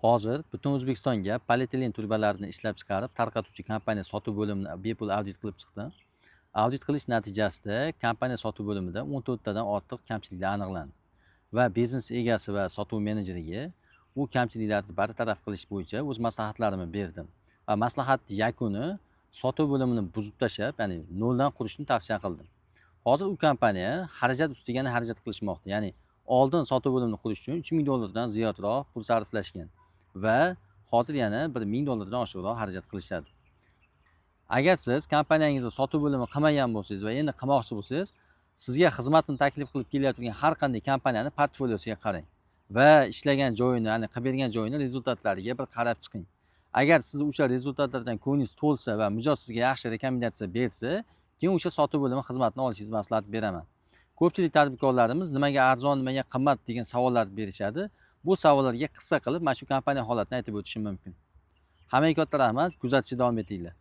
Hozir butun O'zbekistonga polietilen turbalarini ishlab chiqarib tarqatuvchi kompaniya sotuv bo'limini bepul audit qilib chiqdi. Audit qilish natijasida kompaniya sotuv bo'limida 14 tadan ortiq kamchiliklar aniqlandi va biznes egasi va sotuv menejeriga u kamchiliklarni bartaraf qilish bo'yicha o'z maslahatlarimni berdim va maslahat yakuni sotuv bo'limini buzib tashlab, ya'ni noldan qurishni tavsiya qildim. Hozir u kompaniya xarajat ustiga xarajat qilishmoqda. Ya'ni oldin sotuv bo'limini qurish uchun 3 ming dollardan ziyodroq pul sarflashgan va hozir yana 1 ming dollardan oshiqroq xarajat qilishadi. Agar siz kompaniyangizda sotuv bo'limi qilmagan bo'lsangiz va endi qilmoqchi bo'lsangiz, sizga xizmatni taklif qilib kelayotgan har qanday kompaniyani portfolyosiga qarang va ishlagan joyini, ya'ni qilib bergan joyini rezultatlariga bir qarab chiqing. Agar siz o'sha rezultatlardan ko'nglingiz to'lsa va mijoz sizga yaxshi rekomendatsiya bersa, keyin o'sha sotuv bo'limi xizmatini olishingizni maslahat beraman. Ko'pchilik tadbirkorlarimiz nimaga arzon, nimaga qimmat degan savollar berishadi. Bu savollarga qisqa qilib mana shu kompaniya holatini aytib o'tishim mumkin. Hammaga katta rahmat, kuzatishda davom etinglar.